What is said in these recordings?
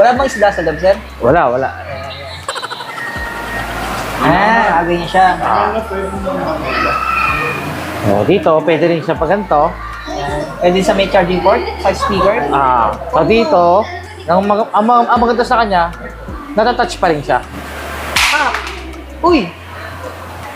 Wala bang isda sa loob, sir? Wala, wala. Agay niya siya. Dito, pwede rin siya pag ganito. Pwede sa may charging port, sa speaker. So dito, ang maganda sa kanya, natatouch pa rin siya. Uy!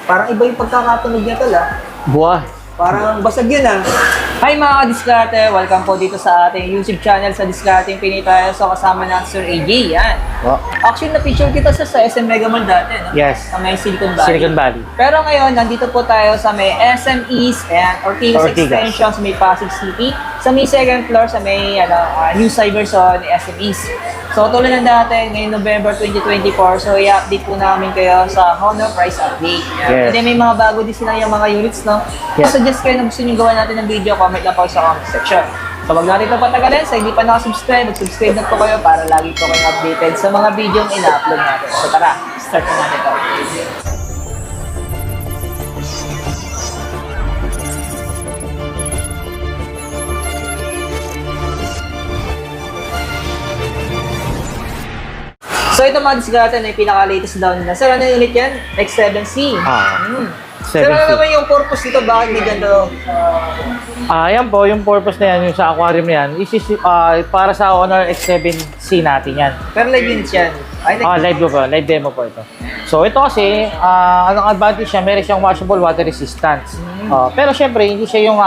Parang iba yung pagkakatunog niya tol Buah. Parang basag yun Hi mga ka-Diskarte! Welcome po dito sa ating YouTube channel sa Discarding Pinoy tayo. So kasama na Sir AJ, yan. Actually, na-feature kita sa SM Mega Mall dati, no? Yes. Sa may Silicon Valley. Silicon Valley. Pero ngayon, nandito po tayo sa may SM East and Ortigas Extension sa may Pasig City. Sa may second floor, sa may New Cyberzone, SM East. So tulad ng dati, ngayon November 2024, so i-update po namin kayo sa Honor Price Update. Yes. And then may mga bago din sila yung mga units, no? Yes. Suggest kayo na gusto nyo gawa natin ng video, comment lang po sa comment section. So wag natin ito patagalin, sa hindi pa nakasubscribe, mag-subscribe na po kayo para lagi po kayo updated sa mga video yung ina-upload natin. So tara, start na natin ito. So ito mga disgatan na yung pinaka-latest down nila. Sir, ano yung ulit yan? X7C. Sir, ano naman yung purpose nito? Bakit may ganda? Yan po, yung purpose na yan, yung sa aquarium na yan, is para sa Honor X7C natin yan. Pero live units yan. Live po, live demo po ito. So ito kasi, anong advantage siya, meron siyang washable water resistance. Pero syempre, hindi siya yung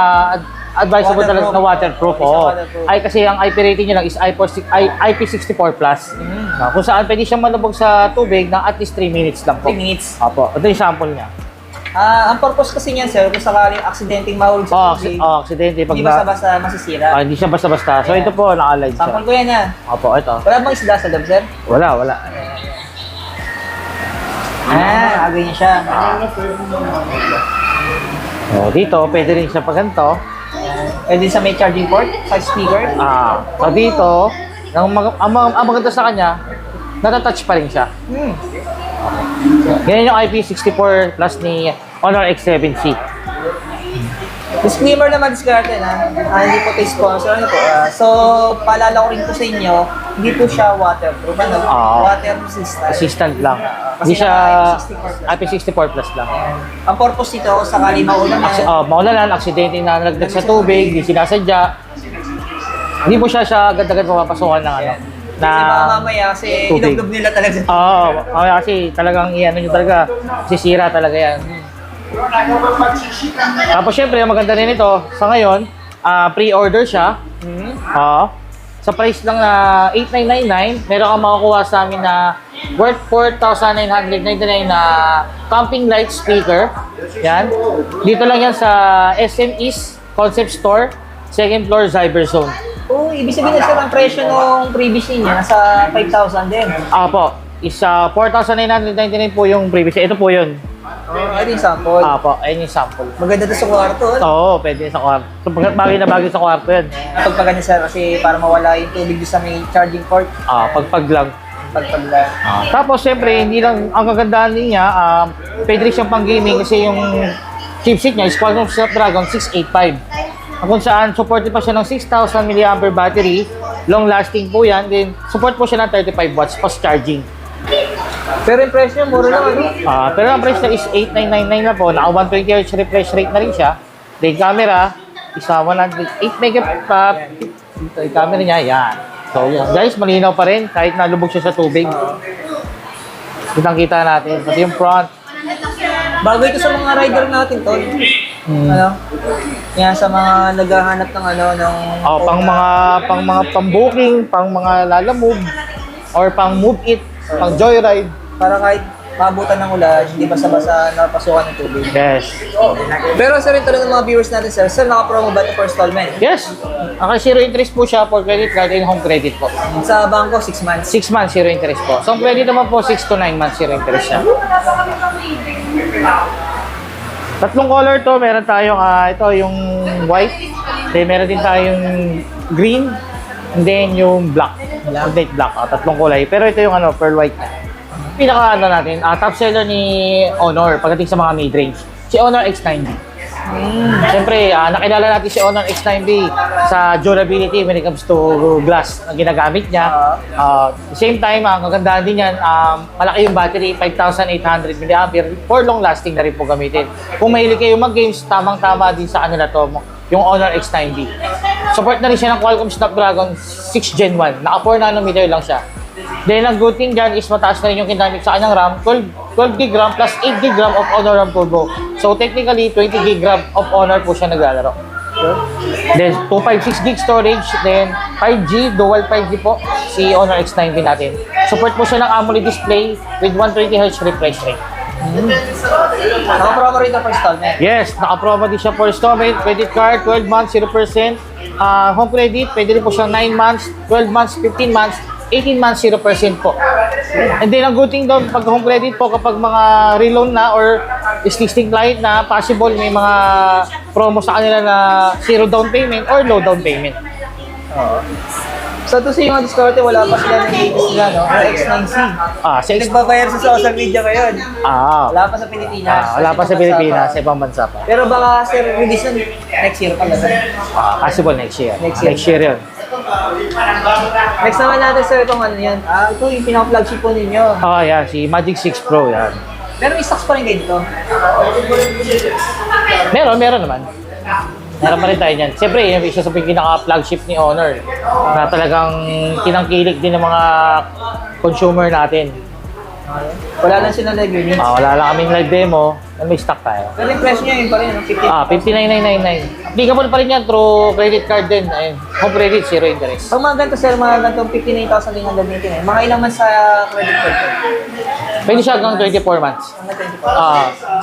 advisable talaga na waterproof. Ay kasi ang IP rating niya lang is IP64+. Kung saan pwede siyang malubog sa tubig ng at least 3 minutes lang po. 3 minutes? Opo, ito yung sample niya. Ang purpose kasi niyan, sir, kung sakaling aksidenteng mahulog sa tubig, aksidente. hindi basta-basta masisira. Hindi siya basta-basta. So ito po, naka-live siya. Sample ko yan Opo, ito. Wala bang isda sa loob, sir? Wala, wala. Agay niya siya. Dito, pwede rin siya pag ganito. Pwede sa may charging port, sa speaker. So dito, ang maganda sa kanya, natatouch pa rin siya. Ganyan yung IP64 plus ni Honor X7C. Disclaimer naman discarte hindi po tayo sponsor. So, paalala ko rin po sa inyo, hindi po siya waterproof. Water resistant. Resistant lang. Hindi siya IP64 plus lang. Ang purpose nito, kung sakali maulanan, aksidente na nalagdag sa tubig, hindi sinasadya. Hindi mo siya agad-agad mapapasukan ng kasi baka mamaya kasi iluglob nila talaga. Kasi talagang nyo talaga, sisira talaga yan. Tapos syempre, ang maganda rin ito, sa ngayon, pre-order siya. Sa price lang na 8,999, meron kang makukuha sa amin na worth 4,999 na camping light speaker. Yan. Dito lang yan sa SM East Concept Store, second floor, Cyberzone. Ibig sabihin na sir, ang presyo nung previous niya, nasa 5,000 din. Po. Isa 4,999 po yung previous. Ito po yun. Ito yung sample. Ayun yung sample. Maganda to sa kwarto. Pwede sa kwarto. So, bagay na bagay sa kwarto yan. Pagpaganda sir, kasi para mawala yung tubig sa may charging port. Pagpag lang. Pagpagla. Tapos, syempre, hindi lang ang kagandahan niya, pwede rin siyang pang gaming kasi yung chipset niya is Qualcomm Snapdragon 685. Kung saan, supported pa siya ng 6,000 mAh battery. Long lasting po yan. Then, support po siya ng 35 watts fast charging. Pero yung presyo, mura lang pero ang price na is 8,999 na po. Naka 120Hz refresh rate na rin siya. Then, camera, isa 108 megapixel. Camera niya, yan. So, yan. Guys, malinaw pa rin kahit nalubog siya sa tubig. Kitang-kita natin. Pati yung front. Bago ito sa mga rider natin, tol. Yan sa mga naghahanap ng pang mga pang-booking, pang mga lalamove, or pang move it, pang joyride. Para kahit maabutan ng ulan, hindi basta-basta napasukan ng tubig. Yes. Pero sir, rin talaga ng mga viewers natin, sir, naka-promo ba ito for installment? Yes. Zero interest po siya for credit card and home credit po. Sa bangko, 6 months? 6 months, zero interest po. So, credit naman po, 6 to 9 months, zero interest siya. Tatlong color to, meron tayong ito yung white, then meron din tayong green, and then yung black. Ultimate black, tatlong kulay. Pero ito yung pearl white. Pinaka natin, top seller ni Honor pagdating sa mga mid-range. Si Honor X90. Siyempre, nakilala natin si Honor X9B sa durability when it comes to glass na ginagamit niya. Same time, ang kagandahan din yan, malaki yung battery, 5,800 mAh, for long lasting na rin po gamitin. Kung mahilig kayo mag-games, tamang-tama din sa kanila to, yung Honor X9B. Support na rin siya ng Qualcomm Snapdragon 6 Gen 1, naka 4 nanometer lang siya. Then, ang good thing dyan is mataas na rin yung kinamit sa kanyang RAM, 12 GB RAM plus 8 GB RAM of Honor RAM Turbo. So, technically, 20 GB RAM of Honor po siya naglalaro. Then, 256 GB storage, then 5G, dual 5G po, si Honor X9B natin. Support po siya ng AMOLED display with 120Hz refresh rate. Naka-promo rin ito for installment. Yes, naka-promo din siya for installment, credit card, 12 months, 0%. Home credit, pwede rin po siyang 9 months, 12 months, 15 months, 18 months, 0% po. And then, ang good thing doon, pag home credit po, kapag mga reloan na or existing client na, possible may mga promo sa kanila na 0 down payment or low down payment. So, ito sa mga Discord, wala pa sila ng latest nila, no? Or X9C. Nagbabayar sa social media ngayon. Wala pa sa Pilipinas. Wala pa sa Pilipinas, sa ibang bansa pa. Pero baka, sir, release nun next year pa lang. Possible next year. Next year yun. Next naman natin, sir, itong ano yan. Ito yung pinaka-flagship po ninyo. Yan, si Magic 6 Pro, yan. Pero may stocks pa rin kayo dito. Meron naman. Meron pa rin tayo niyan. Siyempre, yung isa sa pinaka-flagship ni Honor na talagang kinangkilik din ng mga consumer natin. Wala lang siya na live units. Wala lang kaming live demo, may stock tayo. Pero yung presyo niya yun pa rin, 59,999. Applicable pa rin yan through credit card din. Ayun. Home credit, 0 interest. Pag mga ganito, sir, mga ganitong 59,999, mga ilang months sa credit card ko? Pwede siya hanggang 24 months.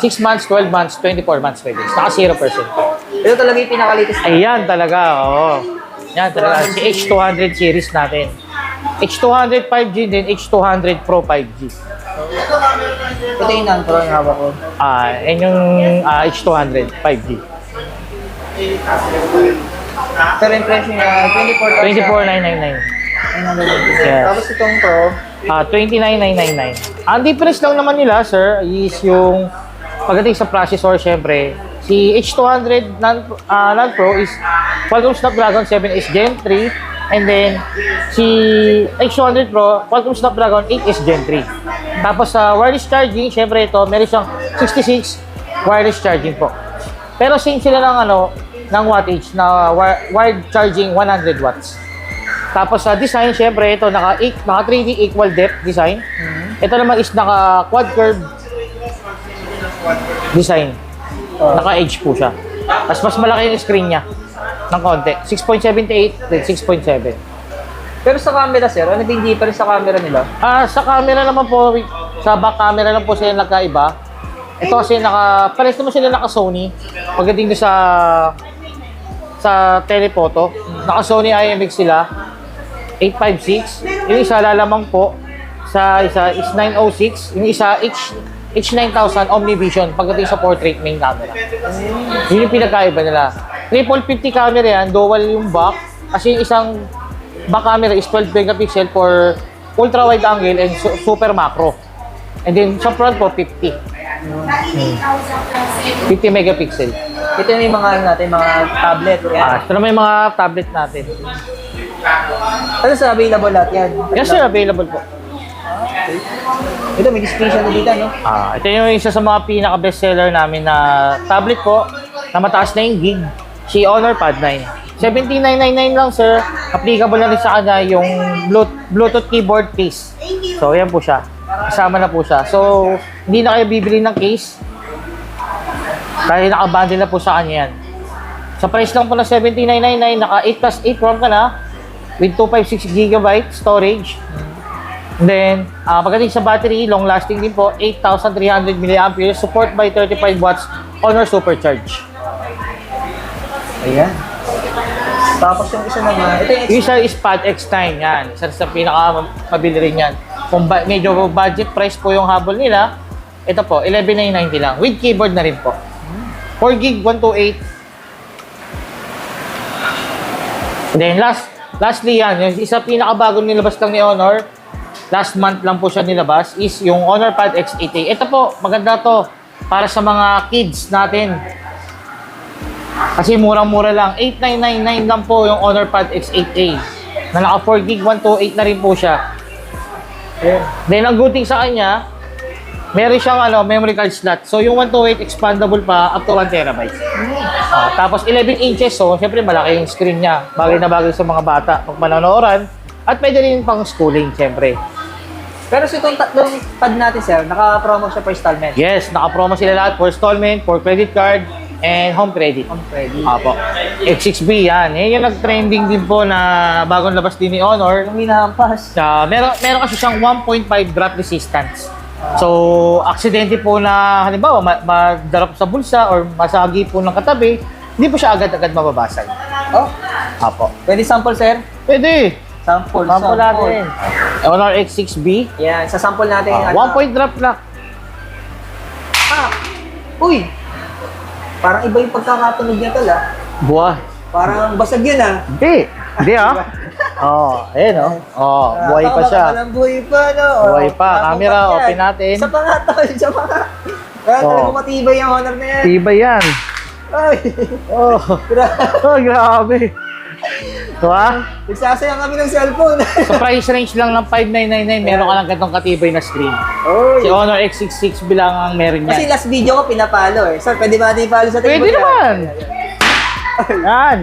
6 months, 12 months, 24 months pwede. Naka 0%. Ito talaga yung pinaka-latest. Ayan talaga, oo. Yan talaga, si H200 series natin. H200 5G, then H200 Pro 5G. Ito yung non-pro yung hawak ko. Yan yung H200 5G. Pero yung presyo niya, 24,999. Yes. Tapos itong Pro, 29,999. Ang difference lang naman nila, sir, is yung pagdating sa processor, syempre, si H200 non-Pro is Qualcomm Snapdragon 7S Gen 3, and then si H200 Pro, Qualcomm Snapdragon 8S Gen 3. Tapos sa wireless charging, syempre ito, meron siyang 66 wireless charging po. Pero same sila ng wattage na wired charging 100 watts. Tapos sa design, syempre ito naka 3D equal depth design. Ito naman is naka quad curve design. Naka-edge po siya. Mas malaki yung screen niya ng konti. 6.78 then 6.7. pero sa camera, sir, ano din difference sa camera nila? Sa camera naman po, sa back camera lang po sila nagkaiba. Ito kasi pares naman sila naka-Sony. Pagdating doon sa telephoto, naka-Sony IMX sila. 856. Yung isa lalamang po sa isa is 906. Yung isa H9000 Omnivision pagdating sa portrait main camera. Yun yung pinagkaiba nila. Triple 50 camera yan, dual yung back. Kasi yung isang back camera is 12 megapixel for ultra wide angle and super macro. And then sa front po 50. 50 megapixel. Ito na yung mga mga tablet. Yan. Ito naman yung mga tablet natin. Ano sa available lahat yan? Yes sir, available po. Ito, may display siya dito, no? Ito yung isa sa mga pinaka-bestseller namin na tablet po na mataas na yung gig, si Honor Pad 9. 17,999 lang sir. Applicable na rin sa kanya yung Bluetooth keyboard case. So, yan po siya. Kasama na po siya. So, hindi na kayo bibili ng case. Dahil naka-bundle na po sa kanya yan. Sa price lang po na 17,999, naka 8+8 ROM ka na with 256GB storage. Then, pagdating sa battery, long lasting din po, 8,300 mAh, support by 35 watts Honor Supercharge. Ayan. Tapos yung isa naman, ito yung Yung isa is Pad X9, yan. Isa sa pinaka-mabili rin yan. Kung medyo budget price po yung habol nila, ito po, 11,990 lang. With keyboard na rin po. 4GB, 128. Then lastly yan, yung isa pinakabagong nilabas lang ni Honor, last month lang po siya nilabas, is yung Honor Pad X8A. Ito po, maganda to para sa mga kids natin. Kasi murang-mura lang. 8,999 lang po yung Honor Pad X8A. Na naka 4 gig 128 na rin po siya. Then ang good thing sa kanya, meron siyang memory card slot. So yung 128 expandable pa up to 1 terabyte. Tapos 11 inches, so syempre malaki yung screen niya. Bagay na bagay sa mga bata pag manonooran. At pwede rin pang schooling, syempre. Pero sa itong tatlong pad natin, sir, naka-promo siya per installment. Yes, naka-promo sila lahat for installment, for credit card, and home credit. On credit. Apo. X6B yan. Yan yung nag-trending din po na bagong labas din ni Honor. Yung hinahampas. Meron kasi siyang 1.5 drop resistance. So, aksidente po na halimbawa ma-drop sa bulsa or masagi po ng katabi, hindi po siya agad-agad mababasag. Oh, Apo. pwede sample, sir? Pwede. Sample natin. Honor X6B. Yan, sa sample natin. 1 drop lock. Uy! Parang iba yung pagkakatunog niya tol, ah. Buwan. Parang basag yun, ah. Hindi. Hindi ayun buhay pa siya. Parang buhay pa, no? Buhay pa. Camera, open natin. Isa pa nga, tol. Isa pa nga. Kaya talagang matibay yung Honor na yan. Tibay yan. Ay! Grabe. Diba? Nagsasayang kami ng cellphone. Sa price range lang ng 5,999, meron ka lang ganitong katibay na screen. Oy. Si Honor X66 bilang ang meron Kasi niya. last video ko pinapalo eh. Sir, pwede ba natin ipalo sa Pwede table? naman. Yan.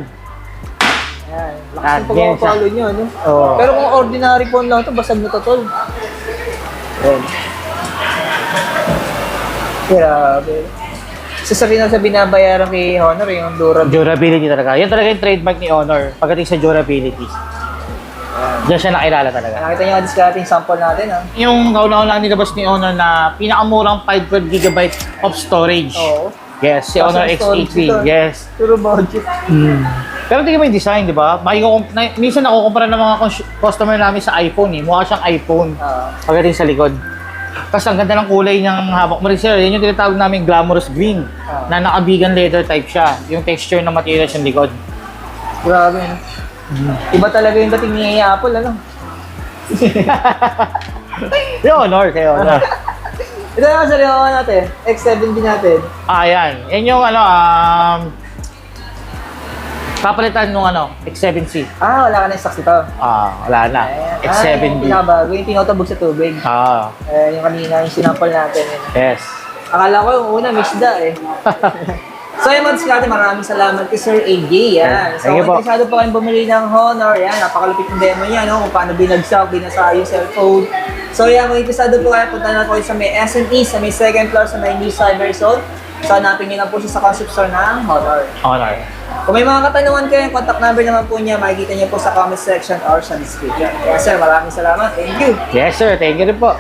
Yan. Lakas yung Yan, pagpapalo nyo, no? Oo. Pero kung ordinary phone lang ito, basag na to, tol. Yan. Grabe. Isa rin sa binabayaran kay Honor, yung durability. Durability talaga. Yan talaga yung trademark ni Honor pagdating sa durability. Diyan siya nakilala talaga. Nakita niyo ang discarding sample natin, ha? Yung kauna-una nilabas ni Honor na pinakamurang 512GB of storage. Oo. Yes, si Kaso Honor ang storage X83. nito, Yes. Puro budget. Pero tingnan mo yung design, di ba? Minsan nakukumpara ng mga customer namin sa iPhone eh. Mukha siyang iPhone pagdating sa likod. Tapos ang ganda ng kulay niyang hawak mo rin sir. Yan yung tinatawag namin glamorous green na naka-vegan leather type siya. Yung texture ng materials yung likod. Grabe, no? Iba talaga yung dating ni Apple, ano? Si Honor, si Honor. Ito naman sa lihawan natin. X7B natin. Yan. Yan yung papalitan nung X7C. Wala ka na yung stocks ito. Wala na. X7B. Pinabago. Yung tinutubog sa tubig. Yung kanina, yung sinample natin. Yes. Akala ko yung una, misda eh. So yung mga natin, maraming salamat kay Sir AJ. Yan. So Thank you po. kung interesado po kayong bumili ng Honor, yan, napakalupit yung demo niya, no? Kung paano binagsak, binasa yung cellphone. So yan, kung interesado po kayo, punta na po kayo sa may SME, sa may second floor, sa may New Cyber Zone. So hanapin niyo na po siya sa concept store ng Honor. Honor. Kung may mga katanungan kayo, yung contact number naman po niya, makikita niyo po sa comment section or sa description. Kaya sir, maraming salamat. Thank you. Yes sir, thank you rin po.